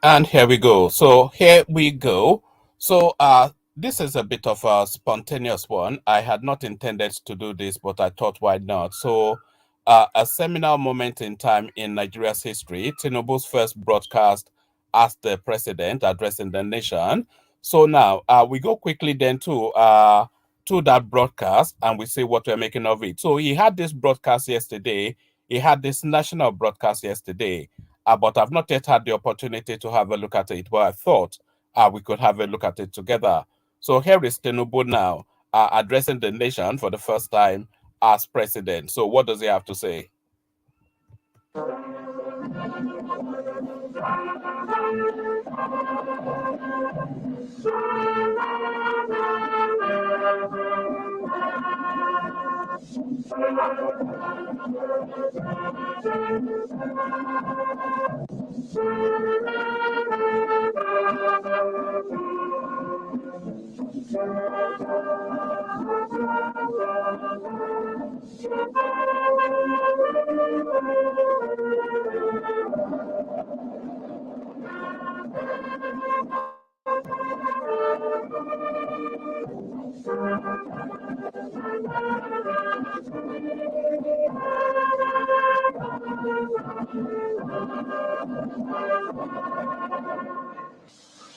And here we go. So here we go. So this is a bit of a spontaneous one. I had not intended to do this, but I thought why not? So a seminal moment in time in Nigeria's history, Tinubu's first broadcast as the president addressing the nation. So now we go quickly then to that broadcast and we see what we're making of it. So he had this broadcast yesterday. He had this national broadcast yesterday, but I've not yet had the opportunity to have a look at it. But I thought we could have a look at it together. So here is Tinubu now addressing the nation for the first time as president. So what does he have to say?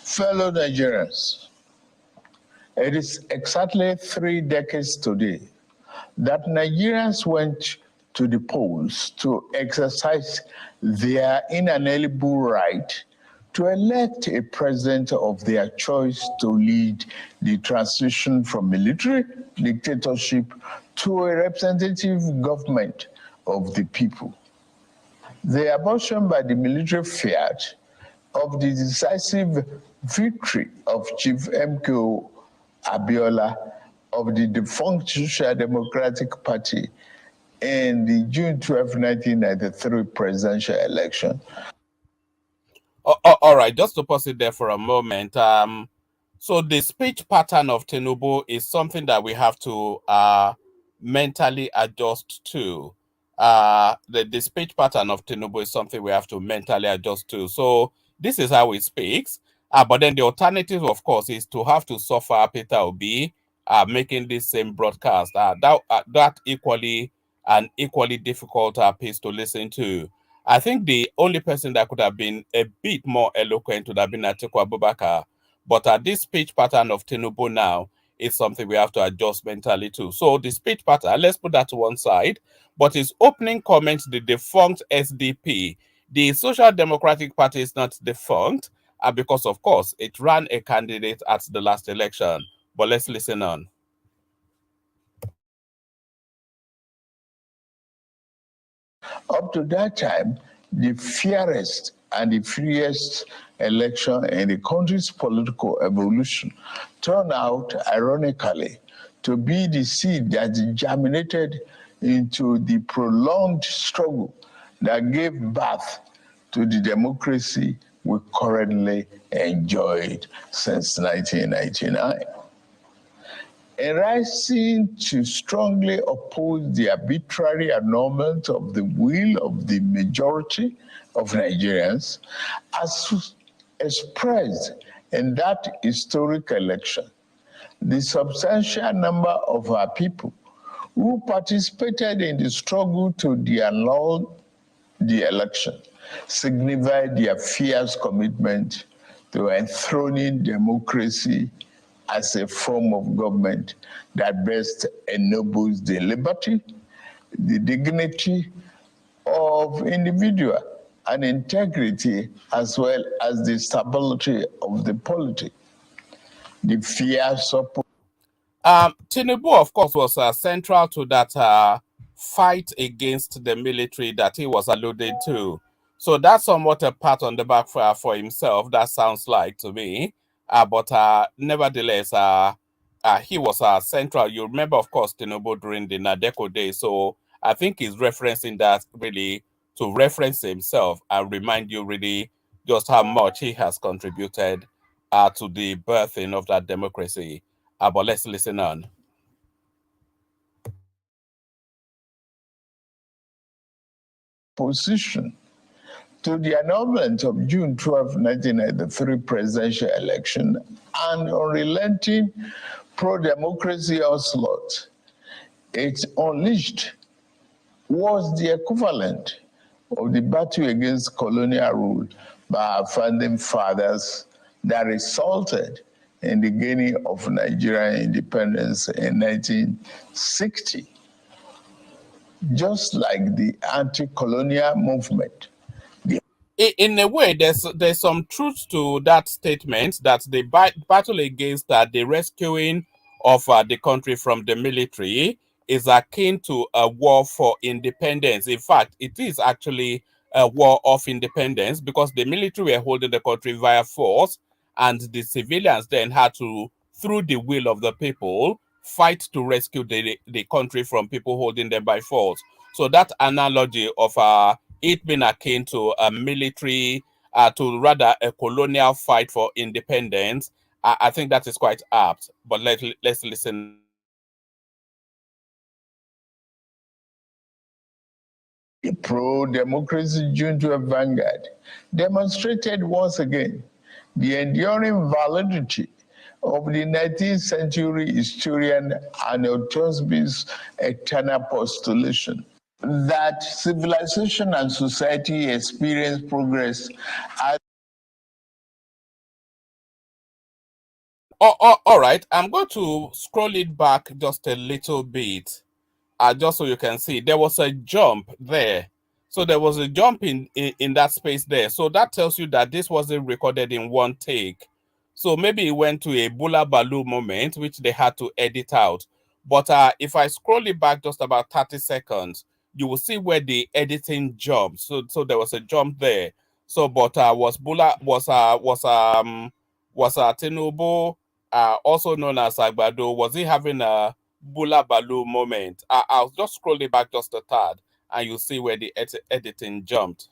Fellow Nigerians, it is exactly 3 decades today that Nigerians went to the polls to exercise their inalienable right to elect a president of their choice to lead the transition from military dictatorship to a representative government of the people. The abortion by the military fiat of the decisive victory of Chief MKO Abiola of the defunct Social Democratic Party in the June 12, 1993 presidential election. All right, just to pause it there for a moment. So the speech pattern of Tinubu is something that we have to mentally adjust to. The speech pattern of Tinubu is something we have to mentally adjust to. So this is how he speaks. But then the alternative, of course, is to have to suffer Peter Obi making this same broadcast. That equally an equally difficult piece to listen to. I think the only person that could have been a bit more eloquent would have been Atiku Abubakar. But this speech pattern of Tinubu now is something we have to adjust mentally to. So the speech pattern, let's put that to one side. But his opening comments, the defunct SDP, the Social Democratic Party is not defunct because, of course, it ran a candidate at the last election. But let's listen on. Up to that time, the fairest and the freest election in the country's political evolution turned out, ironically, to be the seed that germinated into the prolonged struggle that gave birth to the democracy we currently enjoyed since 1999. In rising to strongly oppose the arbitrary annulment of the will of the majority of Nigerians, as expressed in that historic election, the substantial number of our people who participated in the struggle to annul the election signified their fierce commitment to enthroning democracy as a form of government that best ennobles the liberty, the dignity of individual and integrity, as well as the stability of the polity. The fear support. Tinubu, of course, was central to that fight against the military that he was alluding to. So that's somewhat a pat on the back for himself. That sounds like to me. But nevertheless, he was central. You remember, of course, Tinubu during the Nadeko days. So I think he's referencing that really to reference himself and remind you really just how much he has contributed to the birthing of that democracy. But let's listen on. Position to the annulment of June 12, 1993 presidential election and unrelenting pro-democracy onslaught it unleashed was the equivalent of the battle against colonial rule by our founding fathers that resulted in the gaining of Nigerian independence in 1960. Just like the anti-colonial movement. In a way, there's some truth to that statement that the battle against the rescuing of the country from the military is akin to a war for independence. In fact, it is actually a war of independence because the military were holding the country via force, and the civilians then had to, through the will of the people, fight to rescue the country from people holding them by force. So that analogy of it being akin to a military, to rather a colonial fight for independence, I think that is quite apt. But let's listen now. The pro-democracy June 12 vanguard demonstrated once again the enduring validity of the 19th century historian Arnold Toynbee's eternal postulation that civilization and society experience progress as All right, I'm going to scroll it back just a little bit, just so you can see. There was a jump there. So there was a jump in that space there. So that tells you that this wasn't recorded in one take. So maybe it went to a Bula Balu moment, which they had to edit out. But if I scroll it back just about 30 seconds, you will see where the editing jumped. So there was a jump there. So, but was Tinubu, also known as Agbado, was he having a Bula Balu moment? I'll just scroll it back just a tad, and you'll see where the editing jumped.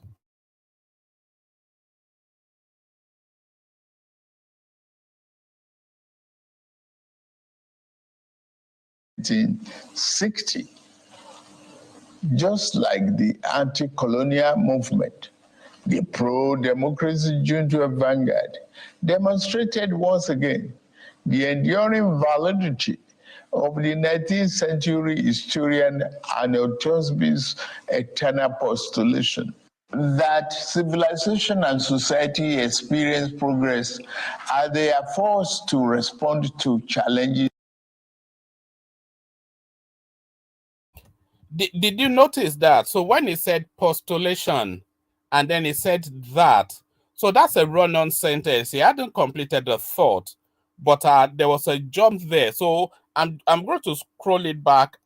'60. Just like the anti-colonial movement, the pro-democracy June 12 vanguard demonstrated once again the enduring validity of the 19th century historian Arnold Toynbee's eternal postulation that civilization and society experience progress as they are forced to respond to challenges. Did you notice that? So when he said postulation and then he said that, so that's a run-on sentence. He hadn't completed the thought, but there was a jump there. So I'm going to scroll it back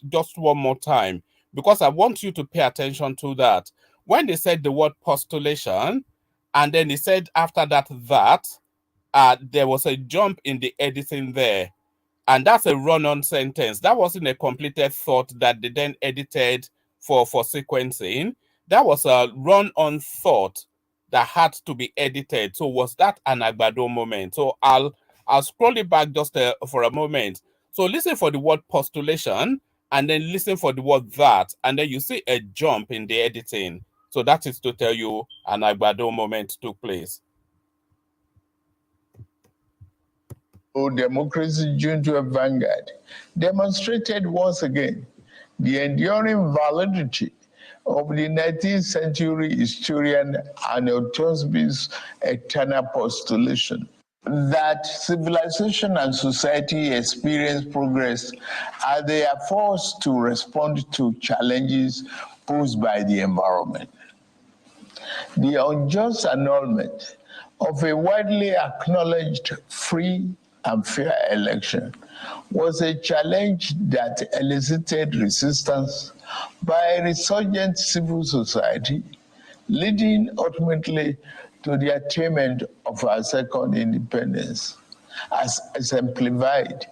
just one more time because I want you to pay attention to that. When they said the word postulation, and then he said after that, there was a jump in the editing there. And that's a run-on sentence. That wasn't a completed thought that they then edited for sequencing. That was a run-on thought that had to be edited. So was that an Agbado moment? So I'll scroll it back just for a moment. So listen for the word postulation, and then listen for the word that, and then you see a jump in the editing. So that is to tell you an Agbado moment took place. Democracy June 12 vanguard demonstrated once again the enduring validity of the 19th century historian Arnold Toynbee's eternal postulation that civilization and society experience progress as they are forced to respond to challenges posed by the environment. The unjust annulment of a widely acknowledged free and fair election was a challenge that elicited resistance by a resurgent civil society, leading ultimately to the attainment of our second independence, as exemplified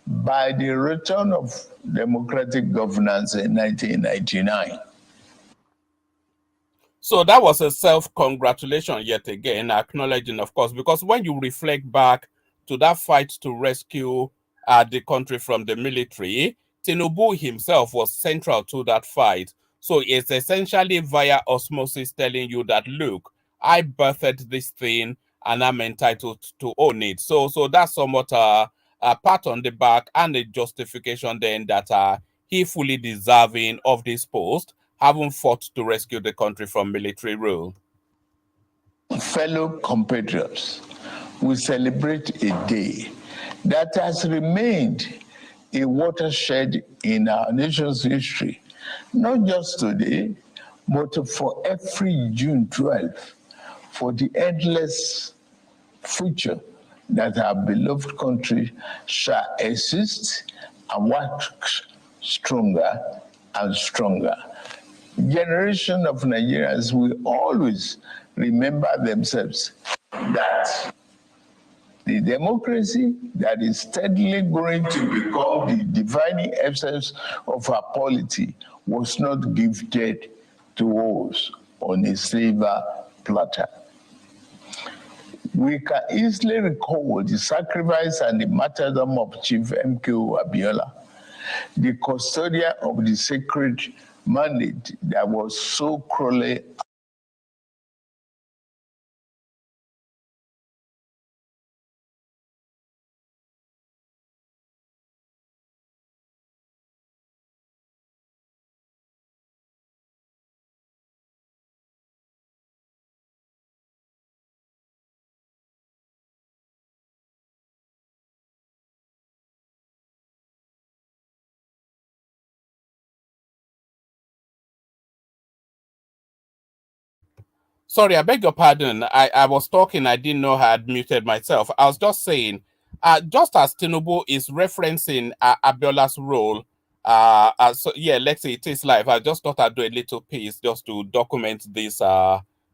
by the return of democratic governance in 1999. So that was a self-congratulation yet again, acknowledging, of course, because when you reflect back to that fight to rescue the country from the military, Tinubu himself was central to that fight. So it's essentially via osmosis telling you that, look, I birthed this thing and I'm entitled to own it. So that's somewhat a pat on the back and a justification then that he fully deserving of this post, having fought to rescue the country from military rule. Fellow compatriots, we celebrate a day that has remained a watershed in our nation's history, not just today, but for every June 12th, for the endless future that our beloved country shall exist and work stronger and stronger. Generation of Nigerians will always remember themselves that the democracy that is steadily going to become the defining essence of our polity was not gifted to us on a silver platter. We can easily recall the sacrifice and the martyrdom of Chief M.K.O. Abiola, the custodian of the sacred mandate that was so cruelly Sorry, I beg your pardon. I was talking, I didn't know I had muted myself. I was just saying, just as Tinubu is referencing Abiola's role, so yeah, let's say it is live. I just thought I'd do a little piece just to document this first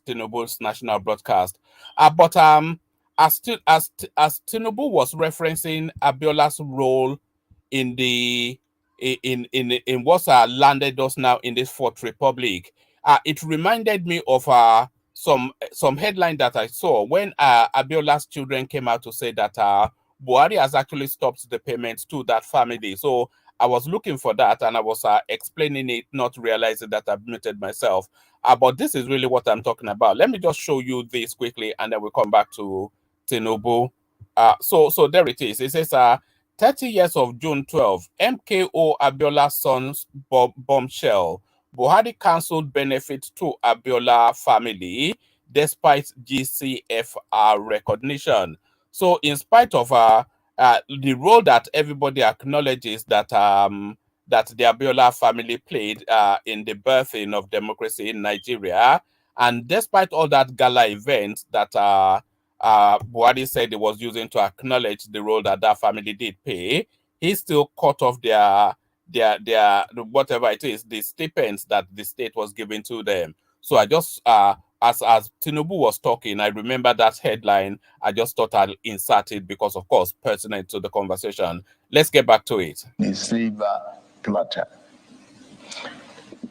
Tinubu's national broadcast. But as Tinubu was referencing Abiola's role in the in what's landed us now in this fourth republic, it reminded me of some headline that I saw when Abiola's children came out to say that Buhari has actually stopped the payments to that family. So I was looking for that and I was explaining it, not realizing that I've muted myself. But this is really what I'm talking about. Let me just show you this quickly and then we'll come back to Tinubu. So there it is. It says 30 years of June 12, MKO Abiola's son's bombshell. Buhari cancelled benefit to Abiola family despite GCFR recognition. So in spite of the role that everybody acknowledges that the Abiola family played in the birthing of democracy in Nigeria, and despite all that gala event that Buhari said he was using to acknowledge the role that that family did play, he still cut off their whatever it is, the stipends that the state was giving to them. So I just as Tinubu was talking, I remember that headline. I just thought I'd insert it because, of course, pertinent to the conversation. Let's get back to it. the silver platter.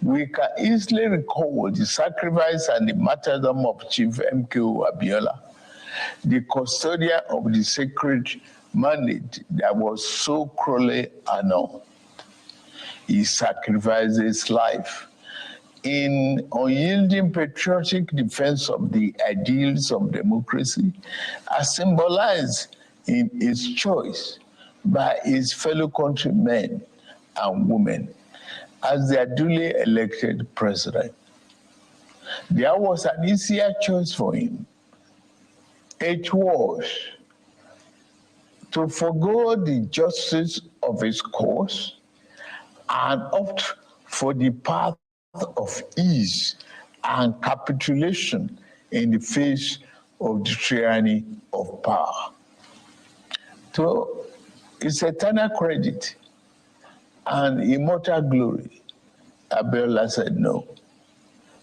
We can easily recall the sacrifice and the martyrdom of Chief M.K.O. Abiola, the custodian of the sacred mandate that was so cruelly annulled. He sacrificed his life in unyielding patriotic defense of the ideals of democracy, as symbolized in his choice by his fellow countrymen and women as their duly elected president. There was an easier choice for him. It was to forego the justice of his cause and opt for the path of ease and capitulation in the face of the tyranny of power. So it's eternal credit and immortal glory. Abiola said no.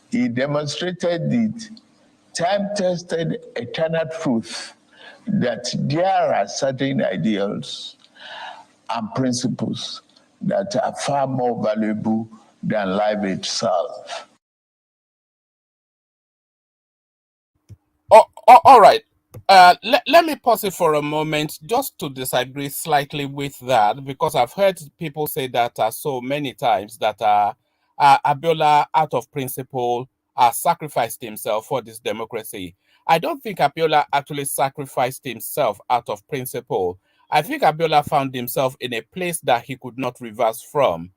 He demonstrated the time-tested eternal truth that there are certain ideals and principles that are far more valuable than life itself. All right. Let me pause it for a moment just to disagree slightly with that, because I've heard people say that so many times that Abiola, out of principle, sacrificed himself for this democracy. I don't think Abiola actually sacrificed himself out of principle. I think Abiola found himself in a place that he could not reverse from.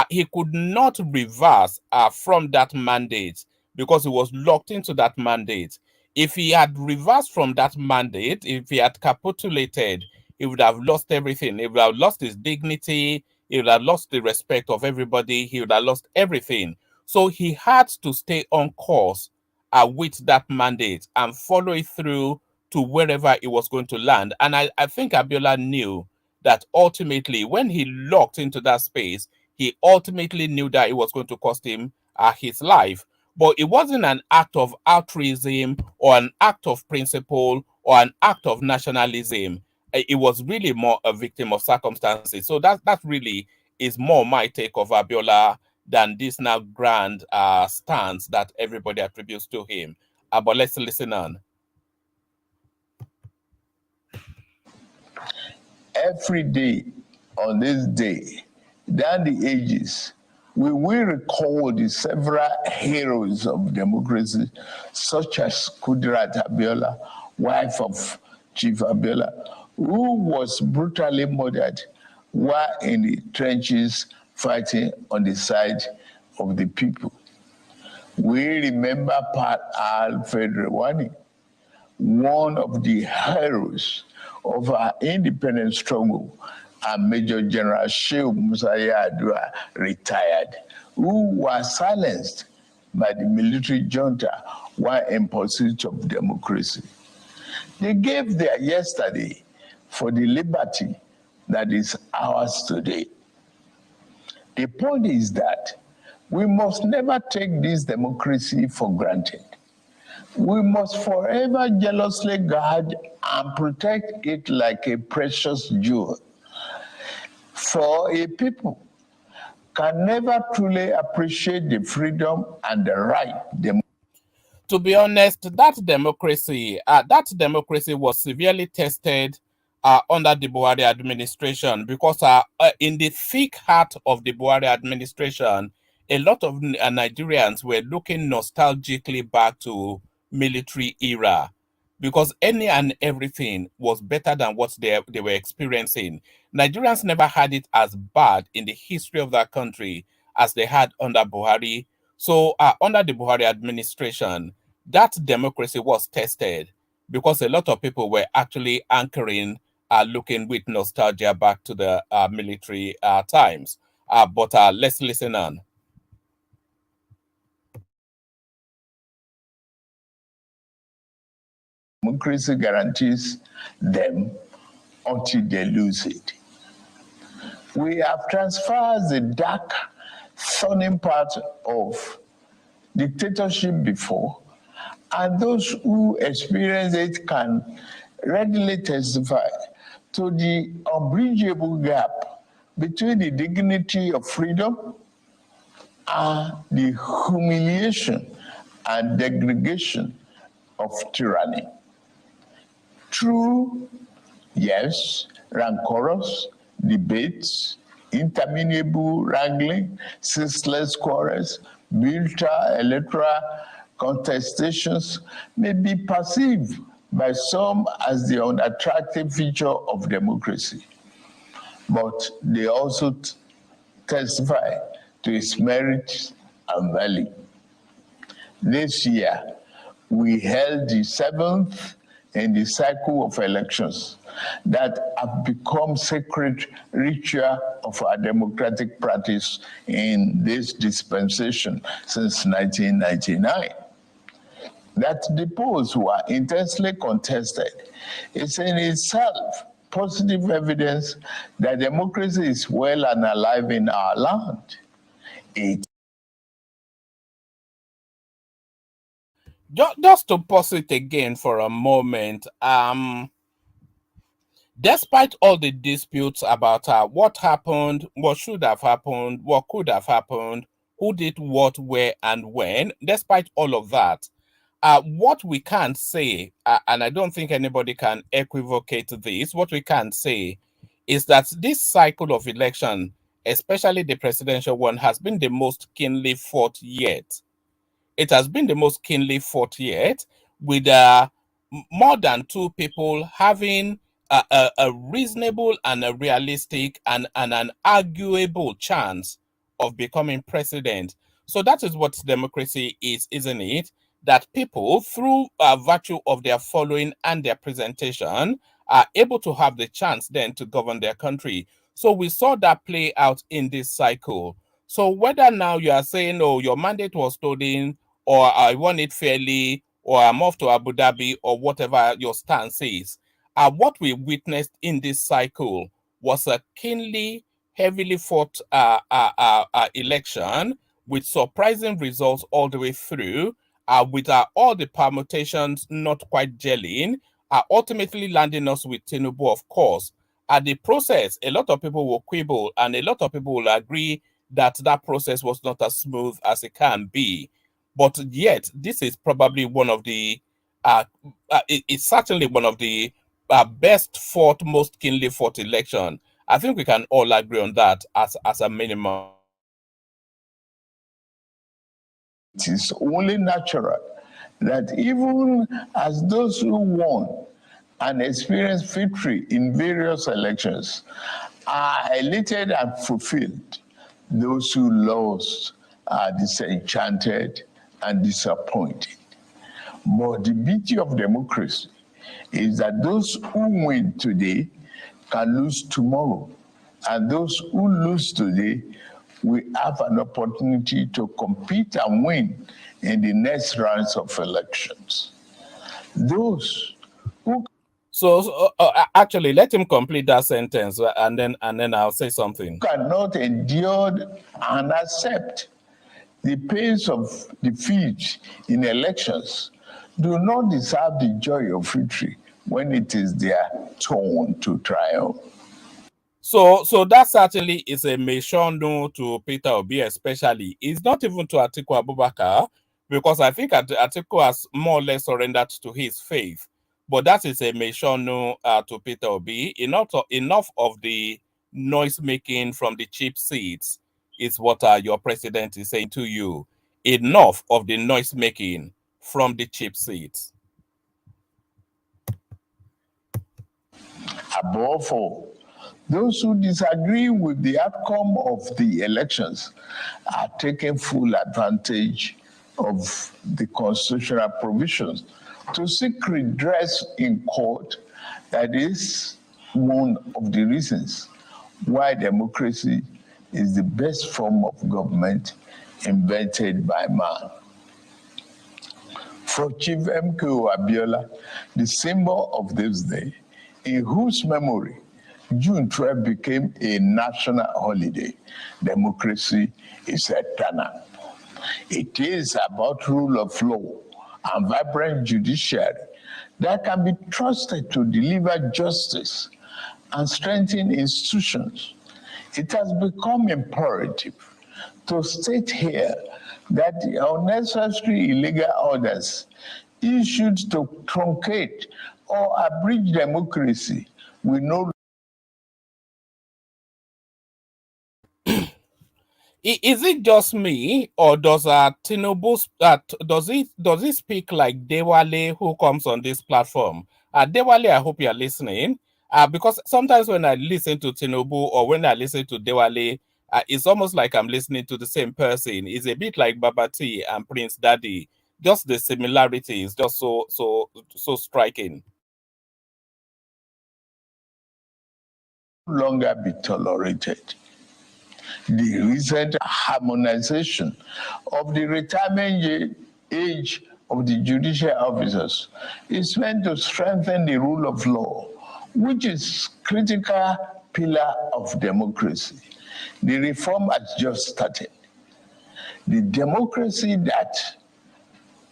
He could not reverse from that mandate because he was locked into that mandate. If he had reversed from that mandate, if he had capitulated, he would have lost everything. He would have lost his dignity. He would have lost the respect of everybody. He would have lost everything. So he had to stay on course with that mandate and follow it through to wherever it was going to land. And I think Abiola knew that ultimately, when he locked into that space, he ultimately knew that it was going to cost him his life. But it wasn't an act of altruism or an act of principle or an act of nationalism. It was really more a victim of circumstances. So that really is more my take of Abiola than this now grand stance that everybody attributes to him. But let's listen on. Every day on this day, down the ages, we will recall the several heroes of democracy, such as Kudirat Abiola, wife of Chief Abiola, who was brutally murdered while in the trenches fighting on the side of the people. We remember Pat Alfred Rewani, one of the heroes of our independence struggle, and Major General Shehu Musaya Adua, retired, who was silenced by the military junta while in pursuit of democracy. They gave their yesterday for the liberty that is ours today. The point is that we must never take this democracy for granted. We must forever jealously guard and protect it like a precious jewel. For a people can never truly appreciate the freedom and the right To be honest, that democracy was severely tested under the Buhari administration, because in the thick heart of the Buhari administration, a lot of Nigerians were looking nostalgically back to military era, because any and everything was better than what they were experiencing. Nigerians never had it as bad in the history of that country as they had under Buhari. So under the Buhari administration, that democracy was tested because a lot of people were actually anchoring, looking with nostalgia back to the military times. But let's listen on. democracy guarantees them until they lose it. We have transferred the dark, thorny part of dictatorship before, and those who experience it can readily testify to the unbridgeable gap between the dignity of freedom and the humiliation and degradation of tyranny. True, yes, rancorous debates, interminable wrangling, ceaseless quarrels, bitter electoral contestations may be perceived by some as the unattractive feature of democracy, but they also testify to its merits and value. This year, we held the seventh in the cycle of elections that have become sacred ritual of our democratic practice in this dispensation since 1999. That the polls were intensely contested is in itself positive evidence that democracy is well and alive in our land. Just to pause it again for a moment, despite all the disputes about what happened, what should have happened, what could have happened, who did what, where, and when, despite all of that, what we can't say, and I don't think anybody can equivocate this, what we can't say is that this cycle of election, especially the presidential one, has been the most keenly fought yet. It has been the most keenly fought yet, with more than two people having a reasonable and a realistic and an arguable chance of becoming president. So that is what democracy is, isn't it? That people, through virtue of their following and their presentation, are able to have the chance then to govern their country. So we saw that play out in this cycle. So whether now you are saying, oh, your mandate was stolen, or I won it fairly, or I'm off to Abu Dhabi, or whatever your stance is, what we witnessed in this cycle was a keenly, heavily fought election with surprising results all the way through, with all the permutations not quite gelling, ultimately landing us with Tinubu, of course. At the process, a lot of people will quibble and a lot of people will agree that that process was not as smooth as it can be. But yet, this is probably one of the, it's certainly one of the best fought, most keenly fought election. I think we can all agree on that as a minimum. It is only natural that even as those who won and experienced victory in various elections are elated and fulfilled, those who lost are disenchanted and disappointed. But the beauty of democracy is that those who win today can lose tomorrow, and those who lose today will have an opportunity to compete and win in the next rounds of elections. Those who So actually, let him complete that sentence, and then I'll say something. cannot endure and accept the pains of defeat in elections do not deserve the joy of victory when it is their turn to triumph. So that certainly is a mission no to Peter Obi, especially. It's not even to Atiku Abubakar, because I think Atiku has more or less surrendered to his faith. But that is a mission no to Peter Obi. Enough of the noise making from the cheap seats is what your president is saying to you. Enough of the noise making from the cheap seats. Above all, those who disagree with the outcome of the elections are taking full advantage of the constitutional provisions to seek redress in court. That is one of the reasons why democracy is the best form of government invented by man. For Chief M.K.O. Abiola, the symbol of this day, in whose memory June 12 became a national holiday, democracy is eternal. It is about rule of law and vibrant judiciary that can be trusted to deliver justice and strengthen institutions. It has become imperative to state here that the unnecessary illegal orders issued to truncate or abridge democracy will no. Is it just me, or does Tinubu does he speak like Dewale, who comes on this platform? Dewale, I hope you are listening. Because sometimes when I listen to Tinubu or when I listen to Dewale, it's almost like I'm listening to the same person. It's a bit like Babati and Prince Daddy. Just the similarity is just so striking. No longer be tolerated. The recent harmonization of the retirement age of the judicial officers is meant to strengthen the rule of law, which is critical pillar of democracy. The reform has just started. The democracy that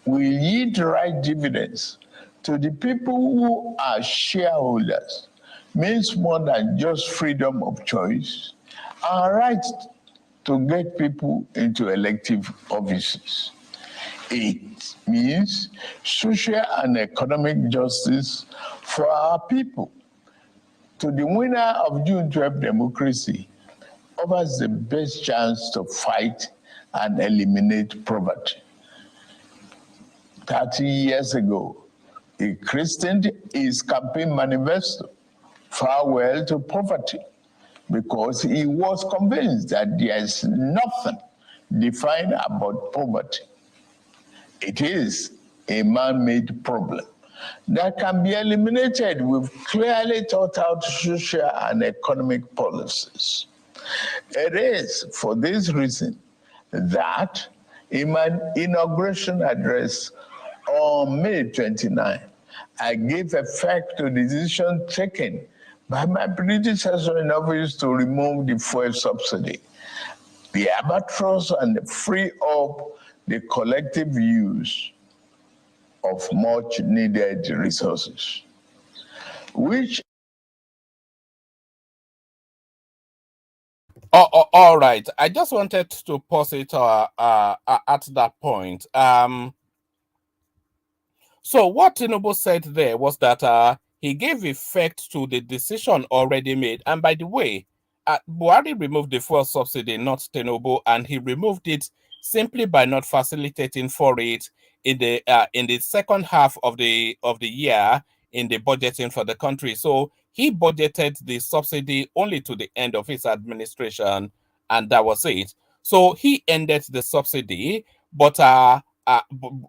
will yield right dividends to the people who are shareholders means more than just freedom of choice and right to get people into elective offices. It means social and economic justice for our people. To the winner of June 12 democracy offers the best chance to fight and eliminate poverty. 30 years ago, he christened his campaign manifesto Farewell to Poverty, because he was convinced that there is nothing defined about poverty. It is a man-made problem that can be eliminated with clearly thought out social and economic policies. It is for this reason that in my inauguration address on May 29, I gave effect to the decision taken by my predecessor in office to remove the fuel subsidy, the albatross, and free up the collective use of much needed resources, which all right. I just wanted to pause it at that point. So what Tinubu said there was that he gave effect to the decision already made. And by the way, Buhari removed the fuel subsidy, not Tinubu, and he removed it simply by not facilitating for it in the second half of the year in the budgeting for the country. So he budgeted the subsidy only to the end of his administration, and that was it. So he ended the subsidy, but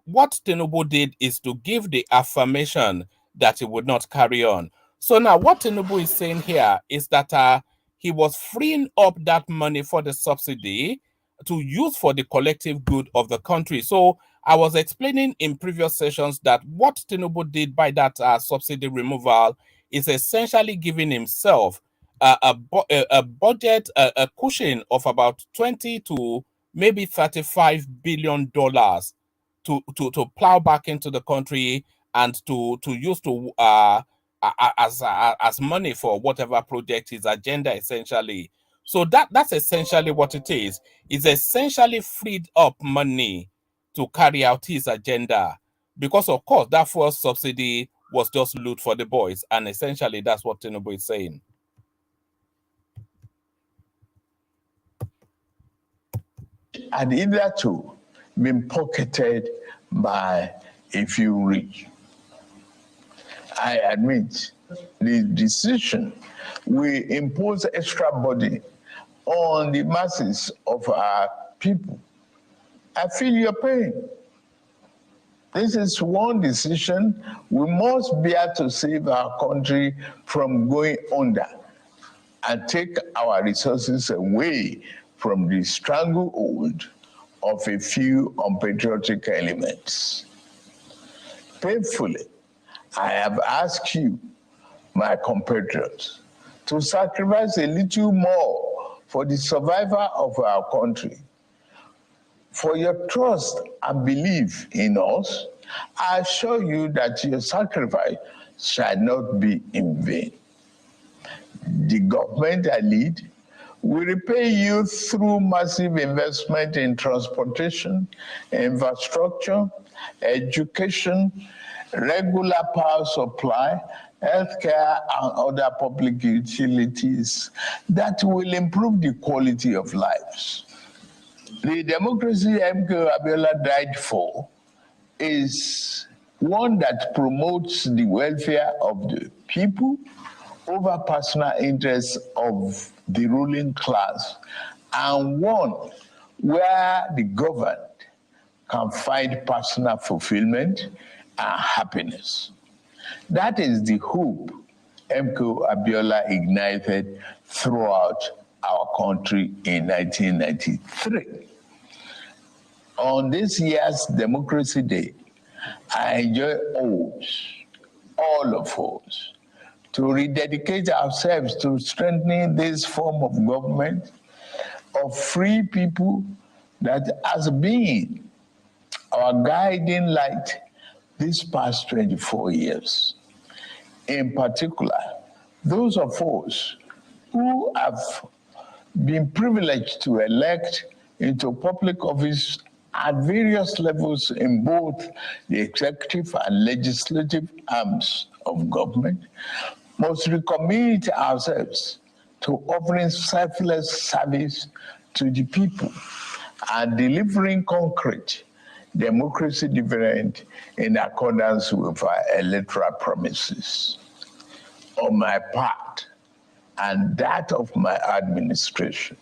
what Tinubu did is to give the affirmation that he would not carry on. So now what Tinubu is saying here is that he was freeing up that money for the subsidy to use for the collective good of the country. So I was explaining in previous sessions that what Tinubu did by that subsidy removal is essentially giving himself a budget, a cushion of about 20 to maybe $35 billion to plow back into the country and to use to as money for whatever project his agenda essentially. So that's essentially what it is. It's essentially freed up money to carry out his agenda, because of course that first subsidy was just loot for the boys, and essentially that's what Tinubu is saying. had hitherto been pocketed by a few rich. I admit the decision will impose extra burden on the masses of our people. I feel your pain. This is one decision we must bear to save our country from going under and take our resources away from the stranglehold of a few unpatriotic elements. Painfully, I have asked you, my compatriots, to sacrifice a little more for the survival of our country. For your trust and belief in us, I assure you that your sacrifice shall not be in vain. The government I lead will repay you through massive investment in transportation, infrastructure, education, regular power supply, healthcare, and other public utilities that will improve the quality of lives. The democracy MK Abiola died for is one that promotes the welfare of the people over personal interests of the ruling class, and one where the governed can find personal fulfillment and happiness. That is the hope MK Abiola ignited throughout our country in 1993. On this year's Democracy Day, I enjoy all of us, to rededicate ourselves to strengthening this form of government of free people that has been our guiding light these past 24 years. In particular, those of us who have been privileged to elect into public office at various levels in both the executive and legislative arms of government must recommit ourselves to offering selfless service to the people and delivering concrete democracy dividend in accordance with our electoral promises. On my part and that of my administration,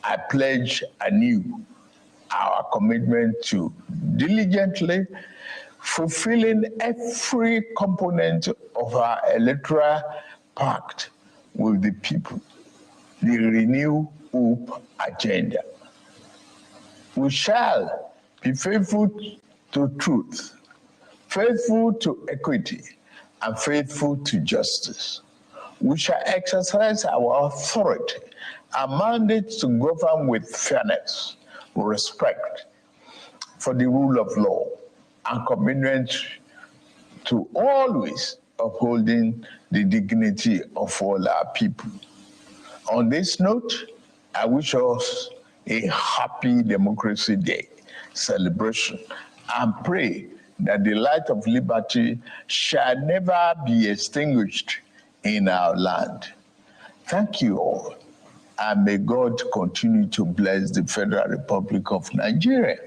I pledge anew our commitment to diligently fulfilling every component of our electoral pact with the people, the Renew Hope agenda. We shall be faithful to truth, faithful to equity, and faithful to justice. We shall exercise our authority and mandate to govern with fairness, respect for the rule of law, and commitment to always upholding the dignity of all our people. On this note, I wish us a happy Democracy Day celebration and pray that the light of liberty shall never be extinguished in our land. Thank you all, and may God continue to bless the Federal Republic of Nigeria.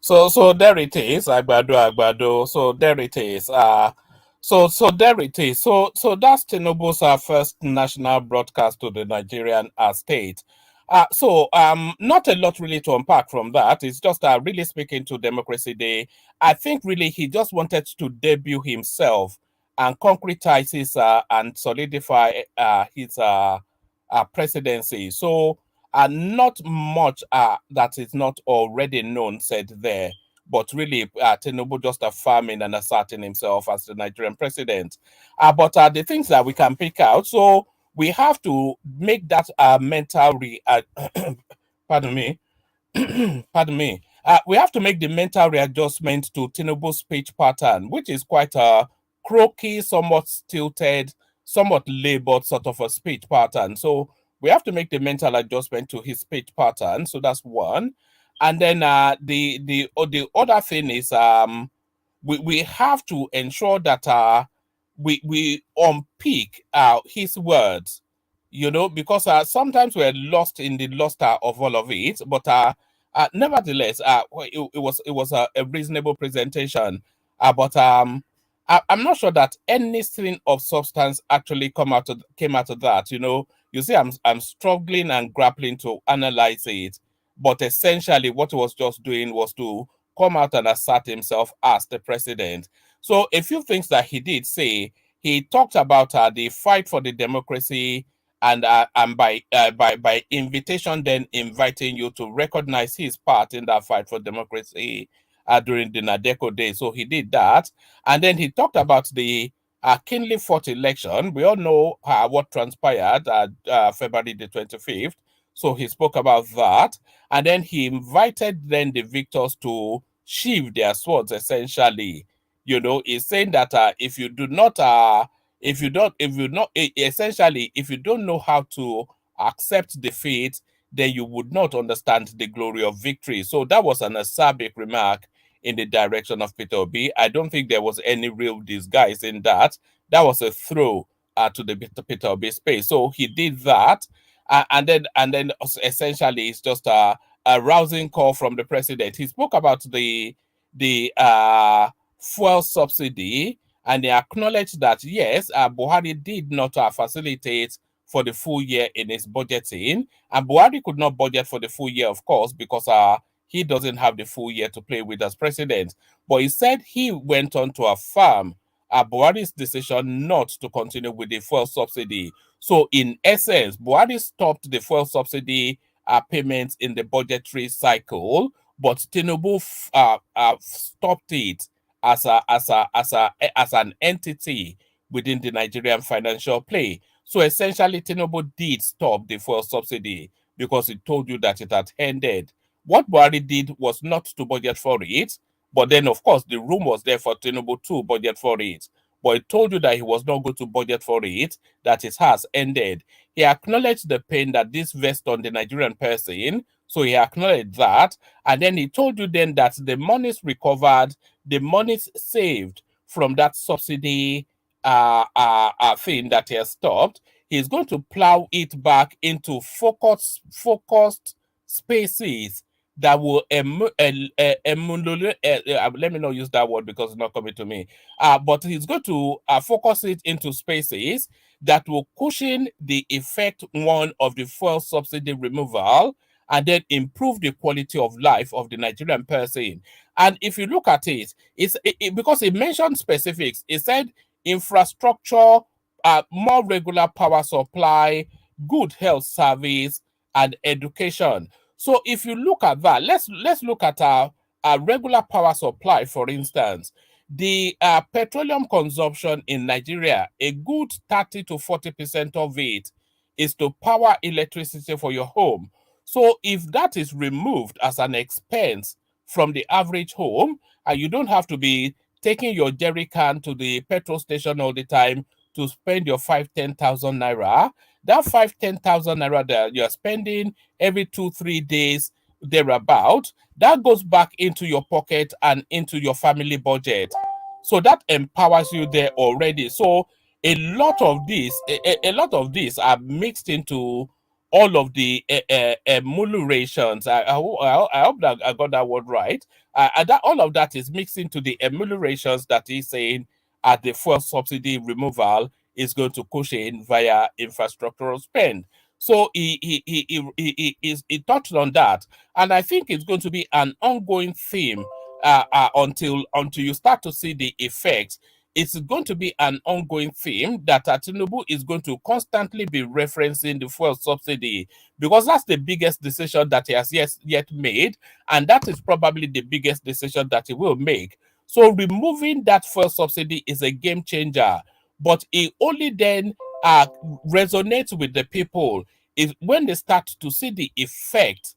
So there it is, Agbado. So there it is. So there it is. So that's Tinubu's first national broadcast to the Nigerian state. Not a lot really to unpack from that. It's just really speaking to Democracy Day. I think really he just wanted to debut himself and concretize his and solidify his presidency. So not much that is not already known said there, but really Tinubu just affirming and asserting himself as the Nigerian president. But the things that we can pick out, so we have to make that pardon me, pardon me. We have to make the mental readjustment to Tinubu's speech pattern, which is quite a croaky, somewhat stilted, somewhat labored sort of a speech pattern. So we have to make the mental adjustment to his speech pattern. So that's one. And then the other thing is we have to ensure that we unpick his words, because sometimes we're lost in the luster of all of it. But nevertheless, it was a reasonable presentation. I'm not sure that anything of substance actually came out of that. You see, I'm struggling and grappling to analyze it, but essentially, what he was just doing was to come out and assert himself as the president. So, a few things that he did say, he talked about the fight for the democracy, and by invitation, then inviting you to recognize his part in that fight for democracy during the Nadeko days. So he did that, and then he talked about the keenly fought election. We all know what transpired at February the 25th. So he spoke about that, and then he invited then the victors to sheathe their swords. Essentially, he's saying that essentially, if you don't know how to accept defeat, then you would not understand the glory of victory. So that was an acerbic remark in the direction of Peter Obi. I don't think there was any real disguise in that. That was a throw to the Peter Obi space. So he did that, and then essentially it's just a rousing call from the president. He spoke about the fuel subsidy, and they acknowledged that yes, Buhari did not facilitate for the full year in his budgeting, and Buhari could not budget for the full year, of course, because he doesn't have the full year to play with as president. But he said he went on to affirm Buhari's decision not to continue with the fuel subsidy. So, in essence, Buhari stopped the fuel subsidy payments in the budgetary cycle, but Tinubu stopped it as an entity within the Nigerian financial play. So essentially, Tinubu did stop the fuel subsidy because it told you that it had ended. What Buhari did was not to budget for it, but then, of course, the room was there for Tinubu to budget for it. but he told you that he was not going to budget for it, that it has ended. He acknowledged the pain that this vests on the Nigerian person. So he acknowledged that. And then he told you then that the monies recovered, the monies saved from that subsidy thing that he has stopped, he's going to plow it back into focused spaces that will emulate. Let me not use that word because it's not coming to me. But he's going to focus it into spaces that will cushion the effect one of the fuel subsidy removal and then improve the quality of life of the Nigerian person. And if you look at it, because it mentioned specifics. It said infrastructure, more regular power supply, good health service, and education. So if you look at that, let's look at our regular power supply, for instance. The petroleum consumption in Nigeria, a good 30 to 40% of it is to power electricity for your home. So if that is removed as an expense from the average home, and you don't have to be taking your jerry can to the petrol station all the time to spend your 5,000-10,000 naira, that 5,000-10,000 naira that you're spending every 2-3 days thereabout, that goes back into your pocket and into your family budget. So that empowers you there already. So a lot of these, a lot of these are mixed into all of the emulations. I hope that I got that word right. That all of that is mixed into the emulations that he's saying at the fuel subsidy removal is going to cushion via infrastructural spend. So he touched on that, and I think it's going to be an ongoing theme until you start to see the effects. It's going to be an ongoing theme that Tinubu is going to constantly be referencing the fuel subsidy because that's the biggest decision that he has yet made, and that is probably the biggest decision that he will make. So removing that fuel subsidy is a game changer, but it only then resonates with the people is when they start to see the effect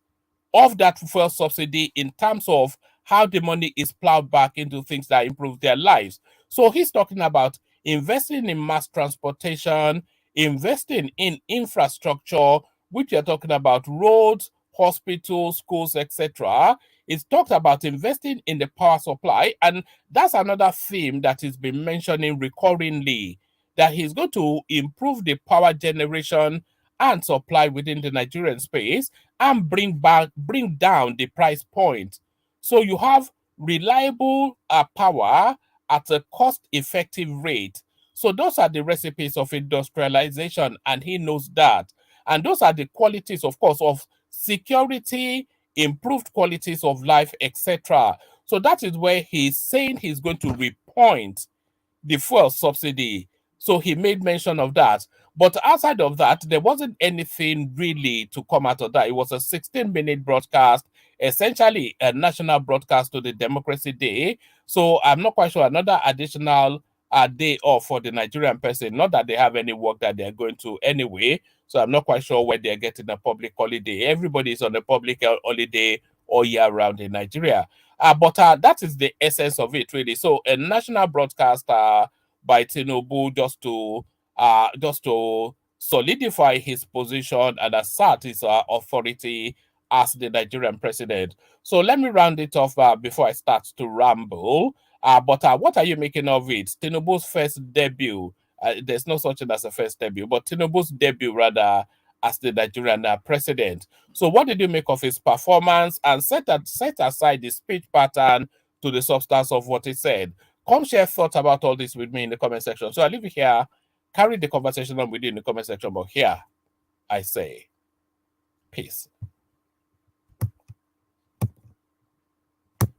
of that fuel subsidy in terms of how the money is plowed back into things that improve their lives. So he's talking about investing in mass transportation, investing in infrastructure, which you're talking about roads, hospitals, schools, etc. It's talked about investing in the power supply, and that's another theme that he's been mentioning recurringly, that he's going to improve the power generation and supply within the Nigerian space and bring down the price point. So you have reliable power at a cost-effective rate. So those are the recipes of industrialization, and he knows that. And those are the qualities, of course, of security, improved qualities of life, etc. So that is where he's saying he's going to repoint the fuel subsidy. So he made mention of that. But outside of that, there wasn't anything really to come out of that. It was a 16-minute broadcast, essentially a national broadcast to the Democracy Day. So I'm not quite sure another additional day off for the Nigerian person. Not that they have any work that they're going to anyway. So I'm not quite sure where they're getting a public holiday. Everybody is on a public holiday all year round in Nigeria. But that is the essence of it, really. So a national broadcast by Tinubu just to solidify his position and assert his authority as the Nigerian president. So let me round it off before I start to ramble. But what are you making of it? Tinubu's first debut. There's no such thing as a first debut, but Tinubu's debut rather as the Nigerian president. So, what did you make of his performance? And set aside the speech pattern to the substance of what he said. Come share thoughts about all this with me in the comment section. So, I leave it here. Carry the conversation on with you in the comment section. But here, I say, peace.